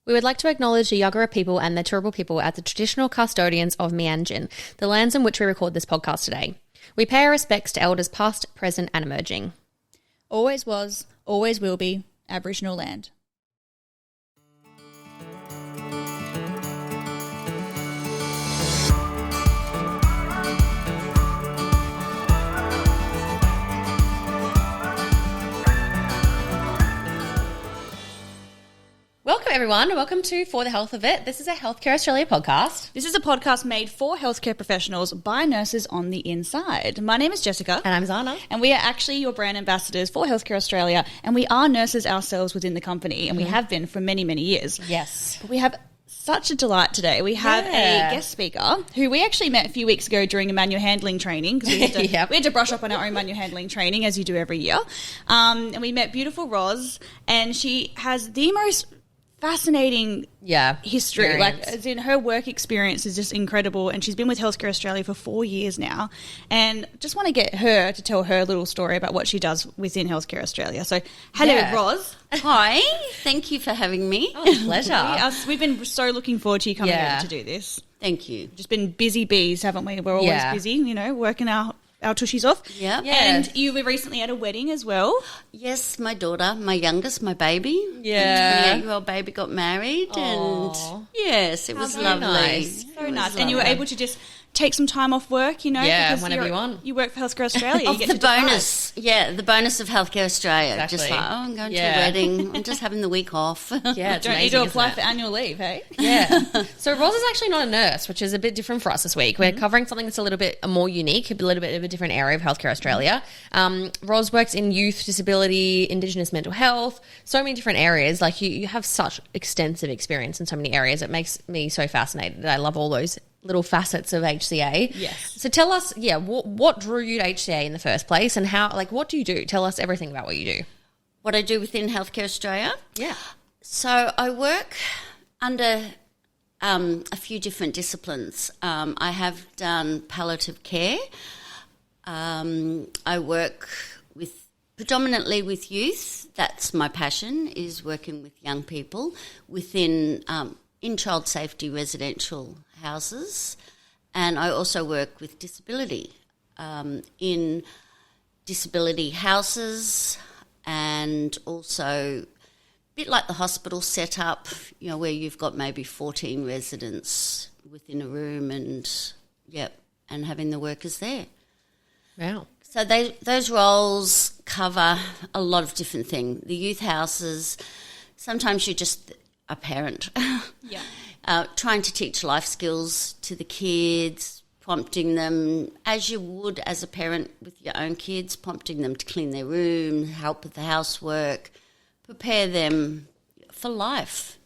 We would like to acknowledge the Yagara people and the Turrbal people as the traditional custodians of Meanjin, the lands in which we record this podcast today. We pay our respects to elders past, present and emerging. Always was, always will be Aboriginal land. Welcome everyone, welcome to For the Health of It. This is a Healthcare Australia podcast. This is a podcast made for healthcare professionals by nurses on the inside. My name is Jessica. And I'm Zana. And we are actually your brand ambassadors for Healthcare Australia, and we are nurses ourselves within the company, and we have been for many, many years. Yes. But we have such a delight today. We have a guest speaker who we actually met a few weeks ago during a manual handling training, because we had to brush up on our own manual handling training, as you do every year. And we met beautiful Roz, and she has the most fascinating history. Experience. Like, as in, her work experience is just incredible, and she's been with Healthcare Australia for 4 years now, and just want to get her to tell her little story about what she does within Healthcare Australia. So hello, Roz. Hi, thank you for having me. Oh, pleasure. We've been so looking forward to you coming over to do this. Thank you. Just been busy bees, haven't we? We're always busy, you know, working our tushies off. Yeah. And you were recently at a wedding as well. Yes, my daughter, my youngest, my baby. Yeah. 28-year-old baby got married. Aww. And yes, it was lovely. Nice. So nice. And you were able to just take some time off work, you know. Yeah, whenever you want. You work for Healthcare Australia. You get the to bonus. Yeah, the bonus of Healthcare Australia. Exactly. Just like, I'm going to a wedding. I'm just having the week off. Yeah, it's Don't amazing, need to apply isn't for it? annual leave, hey? Yeah. So Roz is actually not a nurse, which is a bit different for us this week. We're covering something that's a little bit more unique, a little bit of a different area of Healthcare Australia. Roz works in youth disability, Indigenous mental health, so many different areas. Like you have such extensive experience in so many areas. It makes me so fascinated. I love all those little facets of HCA. Yes. So tell us, what drew you to HCA in the first place, and how, like, what do you do? Tell us everything about what you do. What I do within Healthcare Australia? Yeah. So I work under a few different disciplines. I have done palliative care. I work predominantly with youth. That's my passion, is working with young people within in child safety residential houses. And I also work with disability in disability houses, and also a bit like the hospital setup, you know, where you've got maybe 14 residents within a room and having the workers there. Wow. So those roles cover a lot of different things. The youth houses, sometimes you're just a parent. Trying to teach life skills to the kids, prompting them, as you would as a parent with your own kids, prompting them to clean their room, help with the housework, prepare them for life,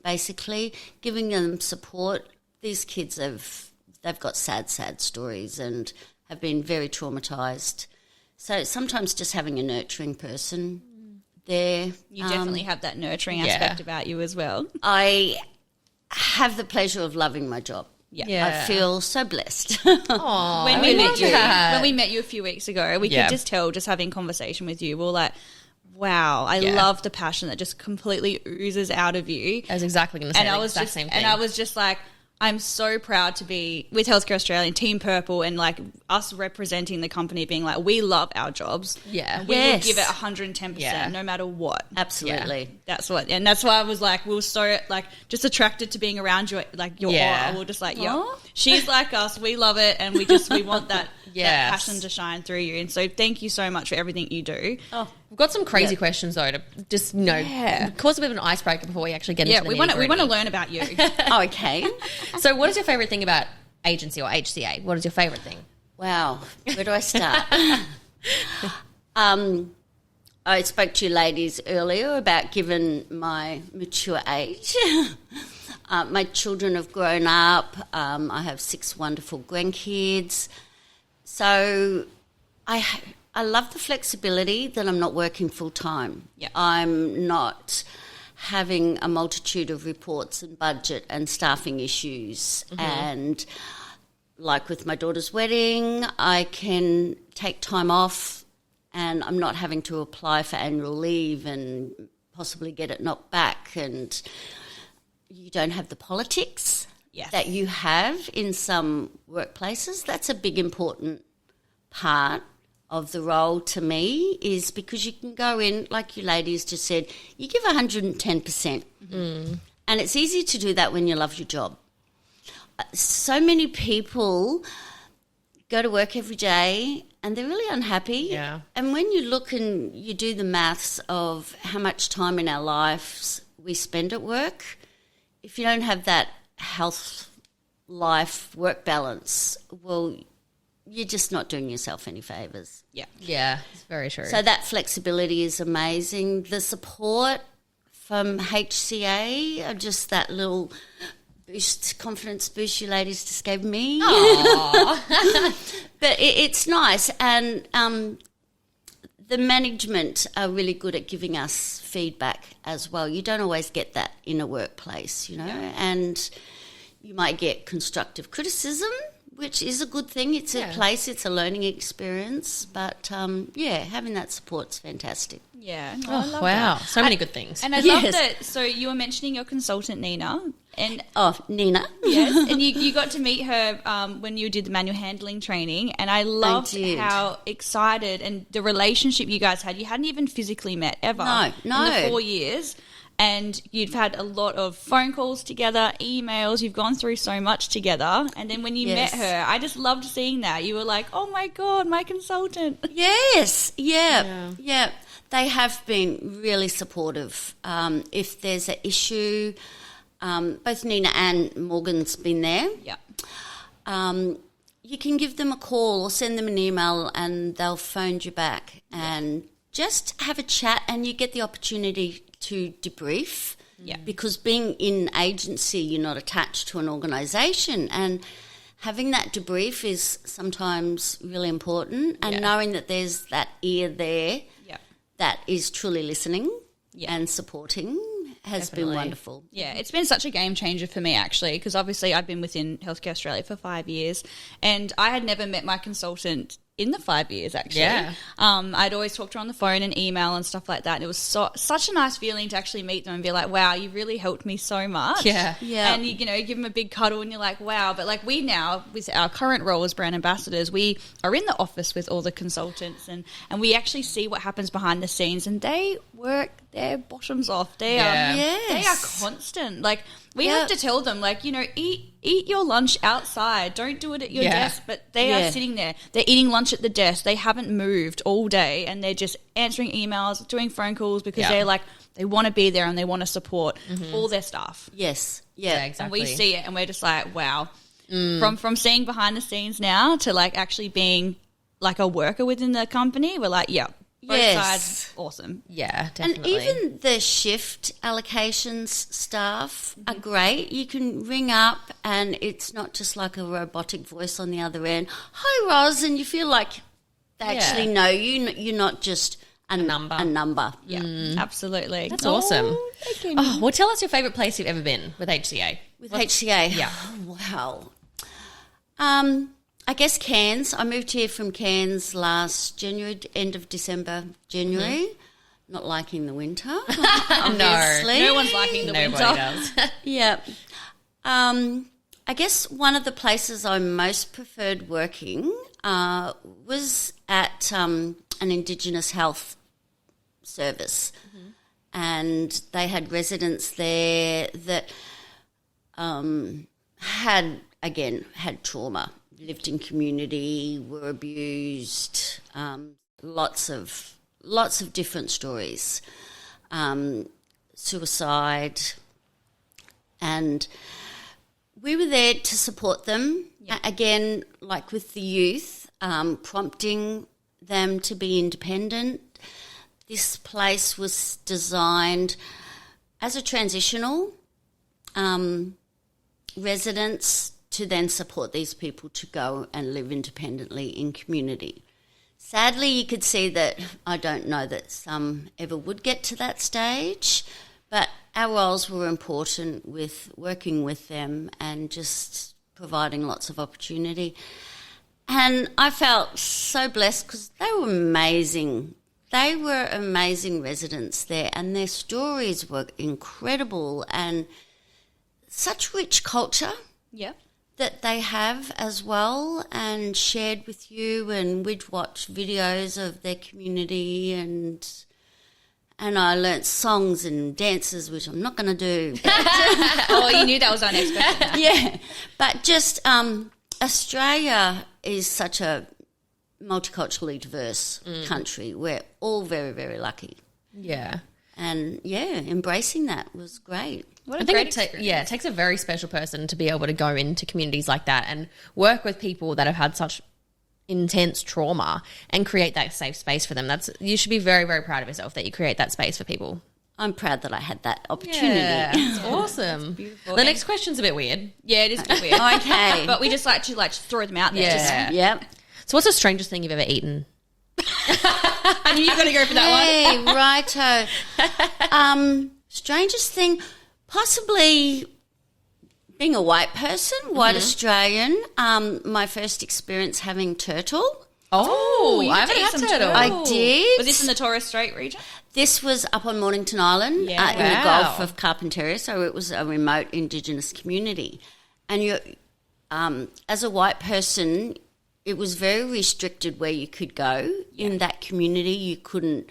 basically, giving them support. These kids they've got sad stories and have been very traumatised. So sometimes just having a nurturing person there. You definitely have that nurturing aspect about you as well. I have the pleasure of loving my job. Yeah. I feel so blessed. Aww, When we met you a few weeks ago, we could just tell, just having conversation with you, we were like, wow, I love the passion that just completely oozes out of you. I was exactly going to say the exact same thing. And I was just like, I'm so proud to be with Healthcare Australia and Team Purple, and like us representing the company, being like, we love our jobs. Yeah. And we will give it 110% no matter what. Absolutely. That's why I was like, we were so like just attracted to being around you, like your aura. We were just like, she's like us. We love it, and we want that, that passion to shine through you. And so thank you so much for everything you do. Oh, we've got some crazy questions though to just cause a bit of an icebreaker before we actually get into the we want to learn about you. Okay. So what is your favourite thing about agency or HCA? What is your favourite thing? Wow, where do I start? I spoke to you ladies earlier about, given my mature age, my children have grown up. I have 6 wonderful grandkids. So I love the flexibility that I'm not working full time. Yeah. I'm not having a multitude of reports and budget and staffing issues. And like with my daughter's wedding, I can take time off and I'm not having to apply for annual leave and possibly get it knocked back. And you don't have the politics Yes. that you have in some workplaces. That's a big important part of the role to me, is because you can go in, like you ladies just said, you give 110%. And it's easy to do that when you love your job. So many people go to work every day and they're really unhappy. Yeah. And when you look and you do the maths of how much time in our lives we spend at work, if you don't have that health, life, work balance, well, you're just not doing yourself any favours. Yeah, it's very true. So that flexibility is amazing. The support from HCA, just that little confidence boost you ladies just gave me. But it's nice. And the management are really good at giving us feedback as well. You don't always get that in a workplace, and you might get constructive criticism, which is a good thing. It's a place, it's a learning experience. But, having that support's fantastic. Yeah. Oh, I love that. So many good things. And I love that. So you were mentioning your consultant, Nina. And Nina. Yes, and you got to meet her when you did the manual handling training, and I loved how excited and the relationship you guys had. You hadn't even physically met ever No. in the 4 years, and you've had a lot of phone calls together, emails, you've gone through so much together, and then when you met her, I just loved seeing that. You were like, oh my God, my consultant. Yes, yeah. They have been really supportive. If there's an issue, both Nina and Morgan's been there. Yeah. You can give them a call or send them an email and they'll phone you back and just have a chat, and you get the opportunity to debrief. Yeah. Because being in agency, you're not attached to an organisation, and having that debrief is sometimes really important, and knowing that there's that ear there that is truly listening and supporting has been wonderful. Yeah, it's been such a game changer for me, actually, because obviously I've been within Healthcare Australia for 5 years, and I had never met my consultant in the 5 years, actually. Yeah. I'd always talked to her on the phone and email and stuff like that, and it was such a nice feeling to actually meet them and be like, wow, you really helped me so much. Yeah. And you give them a big cuddle and you're like, wow. But like, we now, with our current role as brand ambassadors, we are in the office with all the consultants, and we actually see what happens behind the scenes, and they work their bottoms off. They are constant. Like, we have to tell them, like, eat your lunch outside. Don't do it at your desk. But they are sitting there. They're eating lunch at the desk. They haven't moved all day, and they're just answering emails, doing phone calls, because they're like, they want to be there and they want to support all their staff. Yes. Yeah, exactly. And we see it and we're just like, wow. From seeing behind the scenes now to like actually being like a worker within the company, we're like, both sides, awesome. Yeah, definitely. And even the shift allocations staff are great. You can ring up and it's not just like a robotic voice on the other end. Hi, Roz, and you feel like they actually know you. You're not just a number. Yeah, absolutely. That's awesome. Well, tell us your favourite place you've ever been with HCA. With HCA? Yeah. Wow. I guess Cairns. I moved here from Cairns last January, end of December, January. Not liking the winter, obviously. No one's liking the winter. Nobody does. Yeah. I guess one of the places I most preferred working was at an Indigenous health service. And they had residents there that had trauma, lived in community, were abused, lots of different stories, suicide, and we were there to support them. Again, like with the youth, prompting them to be independent. This place was designed as a transitional residence to then support these people to go and live independently in community. Sadly, you could see that I don't know that some ever would get to that stage, but our roles were important with working with them and just providing lots of opportunity. And I felt so blessed because they were amazing. They were amazing residents there, and their stories were incredible, and such rich culture. Yeah. That they have as well, and shared with you, and we'd watch videos of their community, and I learnt songs and dances, which I'm not going to do. Oh, you knew that was our next question. Yeah, but just Australia is such a multiculturally diverse country. We're all very, very lucky. Yeah. And, embracing that was great. I think it takes a very special person to be able to go into communities like that and work with people that have had such intense trauma and create that safe space for them. You should be very, very proud of yourself that you create that space for people. I'm proud that I had that opportunity. Yeah, it's awesome. Beautiful. The next question's a bit weird. Yeah, it is a bit weird. Okay. But we just like to throw them out there. Yeah. Yep. So what's the strangest thing you've ever eaten? I knew you were going to go for that one. Righto. Strangest thing, possibly being a white person, white Australian. My first experience having turtle. Oh, you I haven't had turtle. I did. Was this in the Torres Strait region? This was up on Mornington Island in the Gulf of Carpentaria, so it was a remote Indigenous community. And you, as a white person, it was very restricted where you could go in that community. You couldn't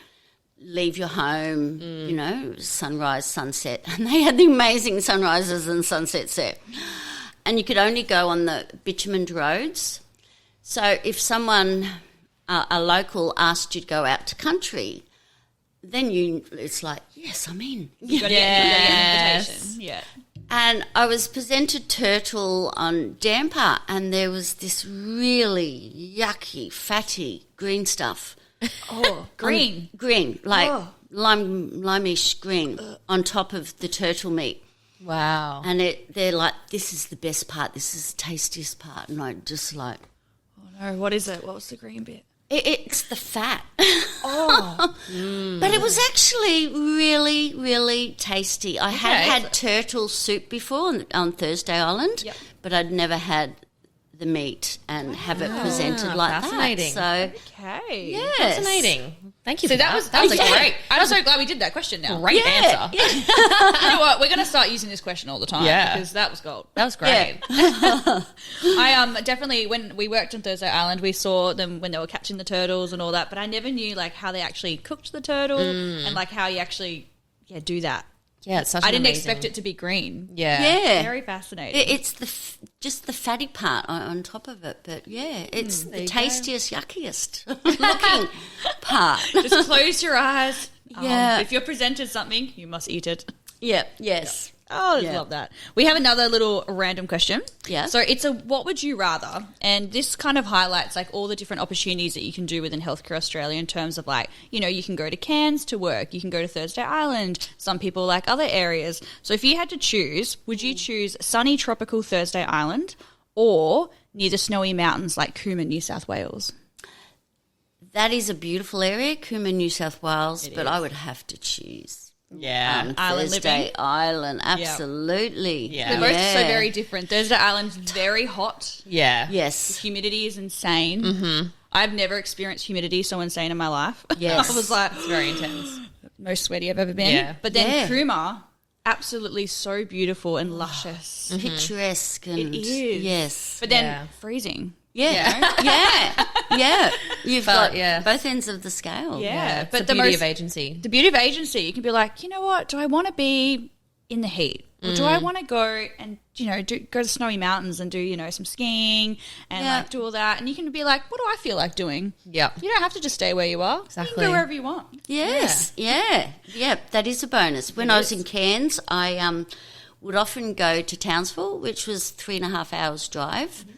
leave your home, sunrise, sunset. And they had the amazing sunrises and sunsets there. And you could only go on the bitumened roads. So if someone, a local, asked you to go out to country, then it's like, yes, I'm in. You got to get an invitation. Yeah. And I was presented turtle on damper, and there was this really yucky, fatty green stuff. Oh, green. Green, like limeish green on top of the turtle meat. Wow. And they're like, this is the best part, this is the tastiest part. And I just like... Oh, no, what is it? What was the green bit? It's the fat. Oh. But it was actually really, really tasty. I had turtle soup before on Thursday Island, but I'd never had the meat and have it presented like fascinating. that. So, okay. yes. Fascinating. Thank you for that. That was great. I'm so glad we did that question now. Great answer. Yeah. You know what? We're going to start using this question all the time because that was gold. That was great. Yeah. I definitely, when we worked on Thursday Island, we saw them when they were catching the turtles and all that, but I never knew how they actually cooked the turtle and how you actually do that. Yeah, it's such I didn't expect it to be green. Yeah. Very fascinating. It's just the fatty part on top of it. But, it's the tastiest, yuckiest looking part. Just close your eyes. Yeah. If you're presented something, you must eat it. Yeah, yes. Oh, I love that. We have another little random question. Yeah. So it's a what would you rather? And this kind of highlights all the different opportunities that you can do within Healthcare Australia in terms of you can go to Cairns to work, you can go to Thursday Island, some people like other areas. So if you had to choose, would you choose sunny tropical Thursday Island or near the snowy mountains like Cooma, New South Wales? That is a beautiful area, Cooma, New South Wales, but I would have to choose. Yeah. Island Thursday living. Island, absolutely. Yeah. They're both so very different. Thursday Island's very hot. Yeah. Yes. Humidity is insane. Mm-hmm. I've never experienced humidity so insane in my life. Yes. I was like, It's very intense. most sweaty I've ever been. Yeah. But then Cooma, absolutely so beautiful and luscious. Picturesque. And, It is. Yes. But then freezing. Yeah. You've got yeah. both ends of the scale. Yeah, but the beauty of agency. The beauty of agency, you can be like, you know what? Do I want to be in the heat, or do I want to go and go to snowy mountains and do some skiing and do all that? And you can be like, what do I feel like doing? Yeah, you don't have to just stay where you are. Exactly. You can go wherever you want. Yes. Yeah. That is a bonus. When I was in Cairns, I would often go to Townsville, which was 3.5 hours drive. Mm-hmm.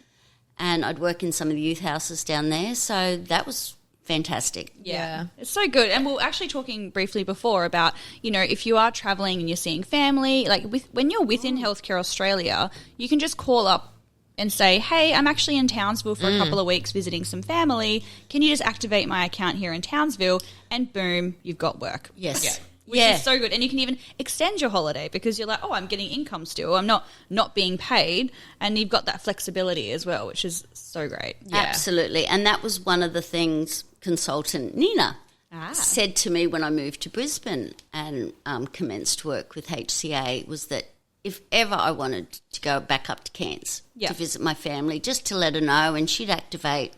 And I'd work in some of the youth houses down there. So that was fantastic. Yeah. It's so good. And we were actually talking briefly before about, if you are travelling and you're seeing family, when you're within Healthcare Australia, you can just call up and say, hey, I'm actually in Townsville for a couple of weeks visiting some family. Can you just activate my account here in Townsville? And boom, you've got work. Yes. Yeah. Which is so good. And you can even extend your holiday because you're like, I'm getting income still. I'm not being paid. And you've got that flexibility as well, which is so great. Yeah. Absolutely. And that was one of the things consultant Nina said to me when I moved to Brisbane and commenced work with HCA was that if ever I wanted to go back up to Cairns to visit my family, just to let her know, and she'd activate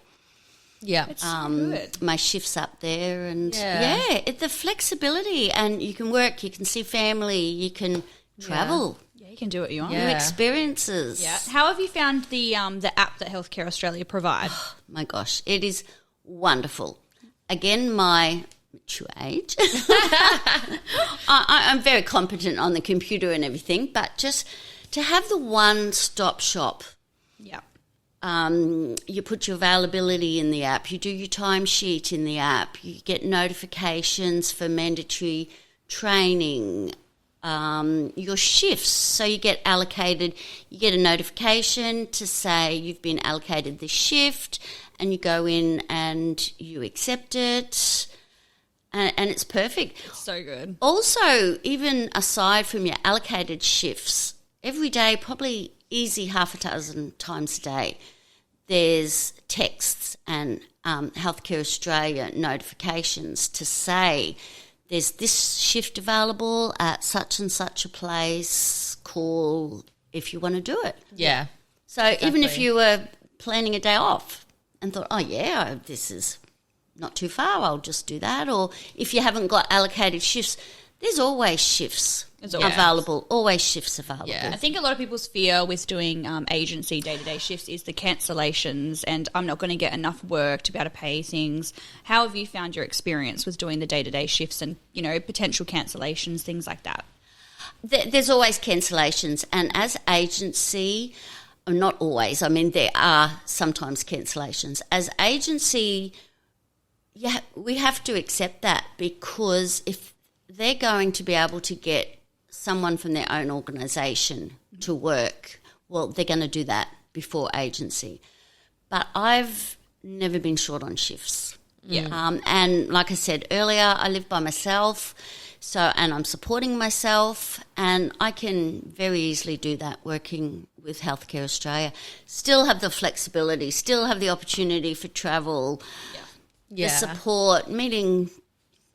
my shifts up there. And the flexibility, and you can work, you can see family, you can travel. Yeah, you can do what you want. New experiences. Yeah. How have you found the app that Healthcare Australia provide? Oh, my gosh, it is wonderful. Again, my mature age. I'm very competent on the computer and everything, but just to have the one-stop shop. Yeah. You put your availability in the app. You do your timesheet in the app. You get notifications for mandatory training. Your shifts. So you get allocated. You get a notification to say you've been allocated this shift, and you go in and you accept it. And it's perfect. It's so good. Also, even aside from your allocated shifts, every day, probably easy half a dozen times a day, there's texts and Healthcare Australia notifications to say there's this shift available at such and such a place, call if you want to do it. Yeah. So even if you were planning a day off and thought, this is not too far, I'll just do that. Or if you haven't got allocated shifts, there's always shifts available. Always shifts available. Yeah. I think a lot of people's fear with doing agency day-to-day shifts is the cancellations, and I'm not going to get enough work to be able to pay things. How have you found your experience with doing the day-to-day shifts and, potential cancellations, things like that? There's always cancellations, and as agency, not always, I mean, there are sometimes cancellations. As agency, we have to accept that, because if they're going to be able to get someone from their own organisation to work, well, they're going to do that before agency. But I've never been short on shifts. Yeah. And like I said earlier, I live by myself, and I'm supporting myself, and I can very easily do that working with Healthcare Australia. Still have the flexibility, still have the opportunity for travel. The support, meeting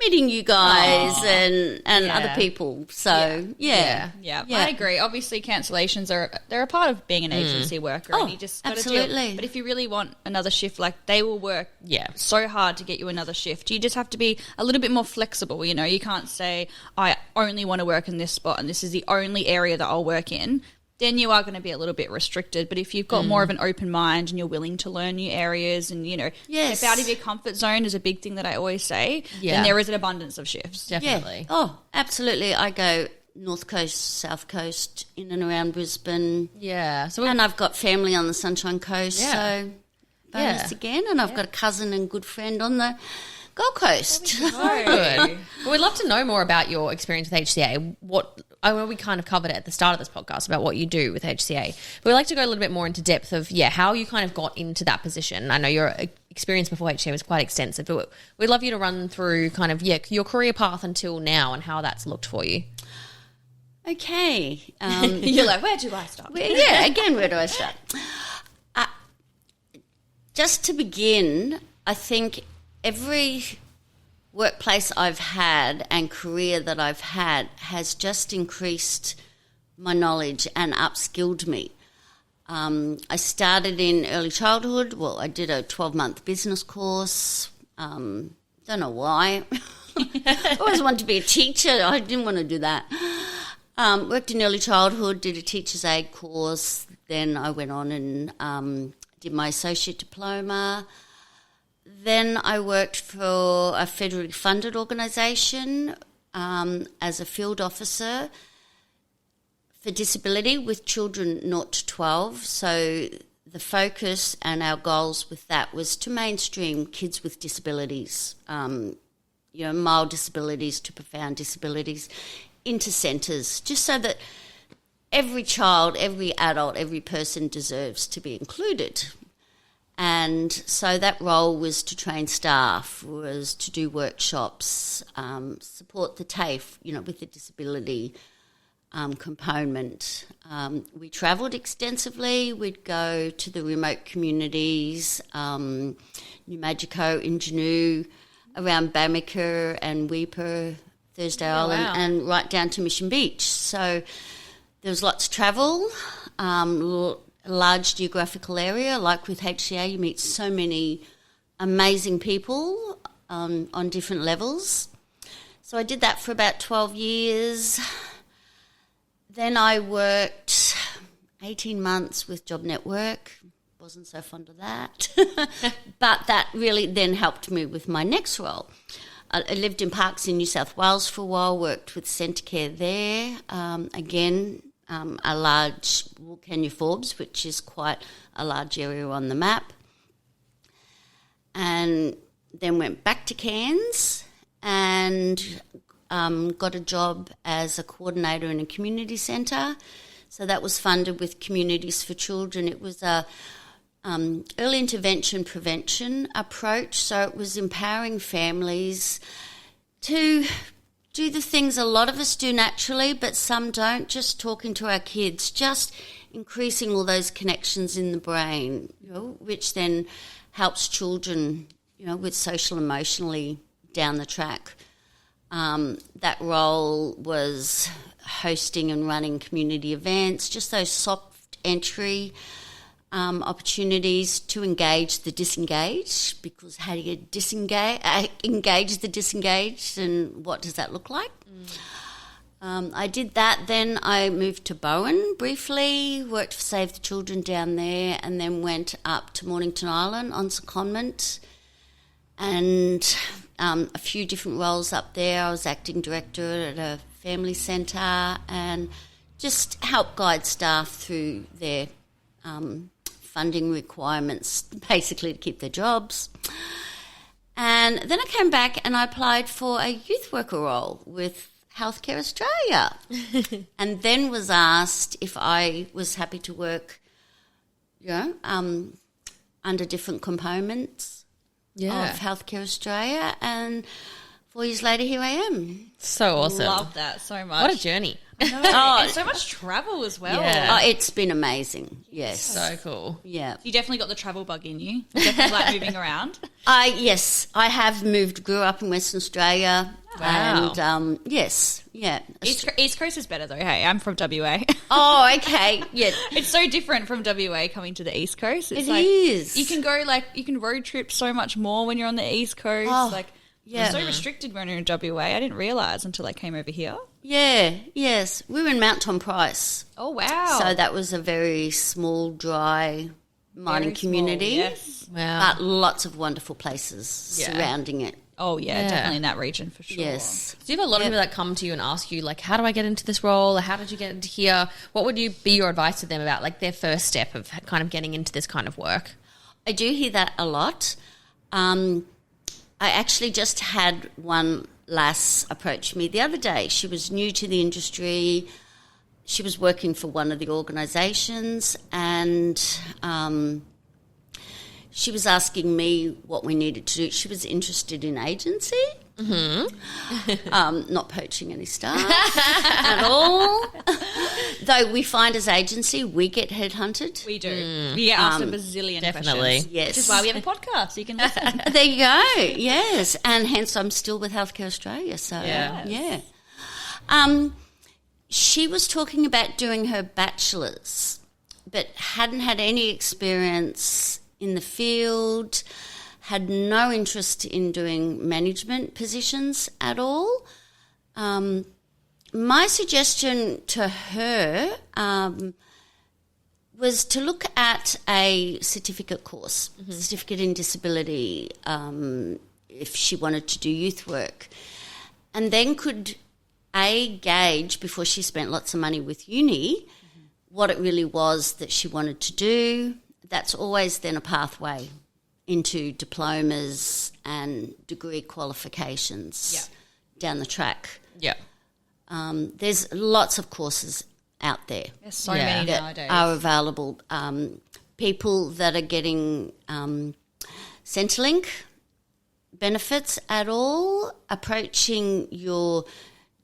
you guys and other people. So I agree. Obviously, cancellations they're a part of being an agency worker. And you just gotta absolutely. But if you really want another shift, like, they will work so hard to get you another shift. You just have to be a little bit more flexible. You can't say, I only want to work in this spot and this is the only area that I'll work in. Then you are going to be a little bit restricted. But if you've got more of an open mind and you're willing to learn new areas and, step out of your comfort zone is a big thing that I always say, then there is an abundance of shifts. Definitely. Yeah. Oh, absolutely. I go North Coast, South Coast, in and around Brisbane. Yeah. And I've got family on the Sunshine Coast, so bonus again. And I've got a cousin and good friend on the Gold Coast. Good. Well, we'd love to know more about your experience with HCA. I know we kind of covered it at the start of this podcast about what you do with HCA. But we'd like to go a little bit more into depth of, how you kind of got into that position. I know your experience before HCA was quite extensive, but we'd love you to run through kind of, your career path until now and how that's looked for you. Okay. You're like, where do I start? Where do I start? Just to begin, I think every workplace I've had and career that I've had has just increased my knowledge and upskilled me. I started in early childhood. Well, I did a 12-month business course. Don't know why. I always wanted to be a teacher. I didn't want to do that. Worked in early childhood, did a teacher's aid course. Then I went on and did my associate diploma. Then I worked for a federally funded organisation as a field officer for disability with children 0 to 12. So the focus and our goals with that was to mainstream kids with disabilities, mild disabilities to profound disabilities, into centres, just so that every child, every adult, every person deserves to be included. And so that role was to train staff, was to do workshops, support the TAFE, with the disability component. We travelled extensively. We'd go to the remote communities, New Magico, Ingenuity, around Bamaker and Weipa, Thursday Island, and right down to Mission Beach. So There was lots of travel, large geographical area. Like with HCA, you meet so many amazing people on different levels. So I did that for about 12 years. Then I worked 18 months with Job Network. Wasn't so fond of that. But that really then helped me with my next role. I lived in Parks in New South Wales for a while, worked with Centrecare there. Again, a large Wilcannia Forbes, which is quite a large area on the map. And then went back to Cairns and got a job as a coordinator in a community centre. So that was funded with Communities for Children. It was a early intervention prevention approach. So it was empowering families to do the things a lot of us do naturally, but some don't, just talking to our kids, just increasing all those connections in the brain, which then helps children, with social emotionally down the track. That role was hosting and running community events, just those soft entry opportunities to engage the disengaged, because how do you engage the disengaged, and what does that look like? I did that. Then I moved to Bowen briefly, worked for Save the Children down there, and then went up to Mornington Island on secondment, and a few different roles up there. I was acting director at a family centre and just helped guide staff through their funding requirements, basically to keep their jobs. And then I came back and I applied for a youth worker role with Healthcare Australia and then was asked if I was happy to work, under different components of Healthcare Australia. And 4 years later, here I am. So awesome. Love that so much. What a journey. And so much travel as well. Yeah. Oh, it's been amazing. Yes. So cool. Yeah. You definitely got the travel bug in you. You definitely like moving around. Yes, I have grew up in Western Australia. Wow. And yes, yeah. East Coast is better though. Hey, I'm from WA. Oh, okay. Yeah. It's so different from WA coming to the East Coast. It's It is. You can road trip so much more when you're on the East Coast. Oh, you're so restricted when you're in WA. I didn't realise until I came over here. Yeah, yes. We were in Mount Tom Price. Oh, wow. So that was a very small, dry mining community. Yes. Wow. But lots of wonderful places surrounding it. Oh, yeah, definitely in that region for sure. Yes. Do you have a lot of people that come to you and ask you, like, how do I get into this role? Or how did you get into here? What would be your advice to them about, like, their first step of kind of getting into this kind of work? I do hear that a lot. I actually just had one lass approach me the other day. She was new to the industry. She was working for one of the organisations, and she was asking me what we needed to do. She was interested in agency. Mm-hmm. Not poaching any staff at all. Though we find as agency, we get headhunted. We do. We get asked a bazillion questions. Yes. Which is why we have a podcast, so you can listen. There you go. Yes. And hence I'm still with Healthcare Australia. So, yeah. She was talking about doing her bachelor's, but hadn't had any experience in the field, had no interest in doing management positions at all. My suggestion to her was to look at a certificate course, certificate in disability, if she wanted to do youth work, and then could gauge, before she spent lots of money with uni, what it really was that she wanted to do. That's always then a pathway into diplomas and degree qualifications down the track. Yeah. There's lots of courses out there. There's so many that nowadays. are available. People that are getting Centrelink benefits at all, approaching your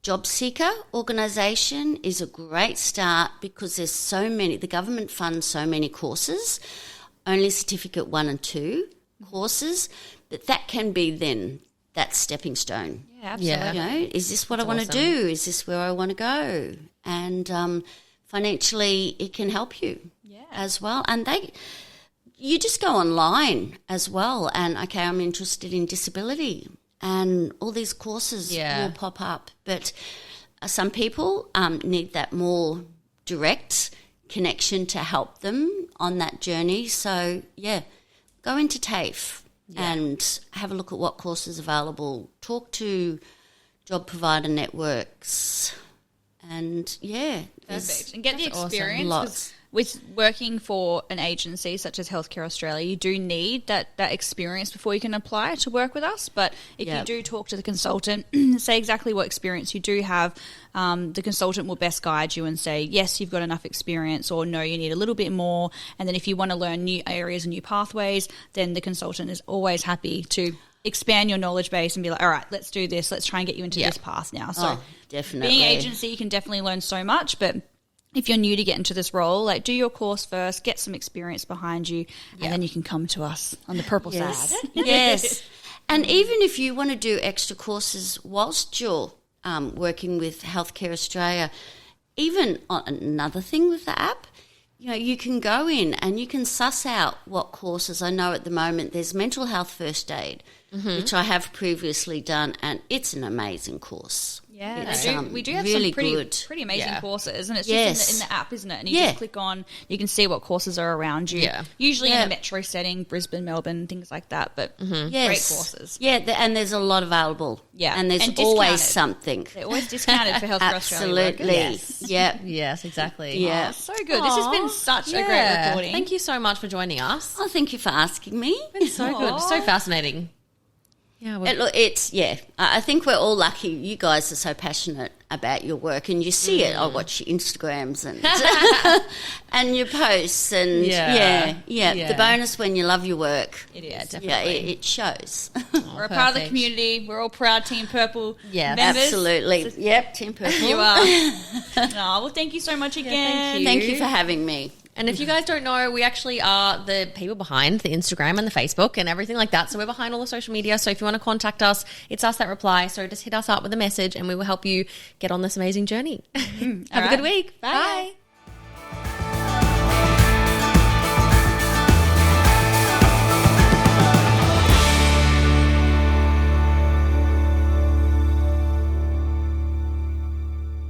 job seeker organisation is a great start, because there's so many, the government funds so many courses, only certificate 1 and 2 courses, but that can be then that stepping stone. Yeah, absolutely. Is this what I want to do? Is this where I want to go? And financially it can help you as well. And you just go online as well and, okay, I'm interested in disability, and all these courses will pop up. But some people need that more direct connection to help them on that journey. So, go into TAFE and have a look at what courses are available. Talk to job provider networks and, perfect. And get the experience. Lots. With working for an agency such as Healthcare Australia, you do need that experience before you can apply to work with us. But if you do talk to the consultant, say exactly what experience you do have, the consultant will best guide you and say, yes, you've got enough experience, or no, you need a little bit more. And then if you want to learn new areas and new pathways, then the consultant is always happy to expand your knowledge base and be like, all right, let's do this. Let's try and get you into this path now. So definitely. Being agency, you can definitely learn so much, but if you're new to get into this role, like, do your course first, get some experience behind you, and then you can come to us on the purple side. Yes. And even if you want to do extra courses whilst you're working with Healthcare Australia, even on another thing with the app, you can go in and you can suss out what courses. I know at the moment there's mental health first aid, which I have previously done, and it's an amazing course. Yeah, we do have really some pretty amazing courses, and it's just in the app, isn't it? And you just click on, you can see what courses are around you. Yeah. Usually in a metro setting, Brisbane, Melbourne, things like that, but great courses. Yeah, and there's a lot available. Yeah, and there's always something. They're always discounted for Healthcare Australia workers. Absolutely. Yeah. Yes, exactly. Yeah. So good. This has been such a great recording. Thank you so much for joining us. Oh, thank you for asking me. It's so good. So fascinating. Yeah, I think we're all lucky. You guys are so passionate about your work, and you see it. I watch your Instagrams and and your posts, and the bonus when you love your work. It is, definitely. Yeah, it shows. We're a part of the community. We're all proud Team Purple members. Absolutely. Yep, Team Purple. You are. Well, thank you so much again. Thank you for having me. And if you guys don't know, we actually are the people behind the Instagram and the Facebook and everything like that. So we're behind all the social media. So if you want to contact us, it's us that reply. So just hit us up with a message and we will help you get on this amazing journey. Have a good week. Bye.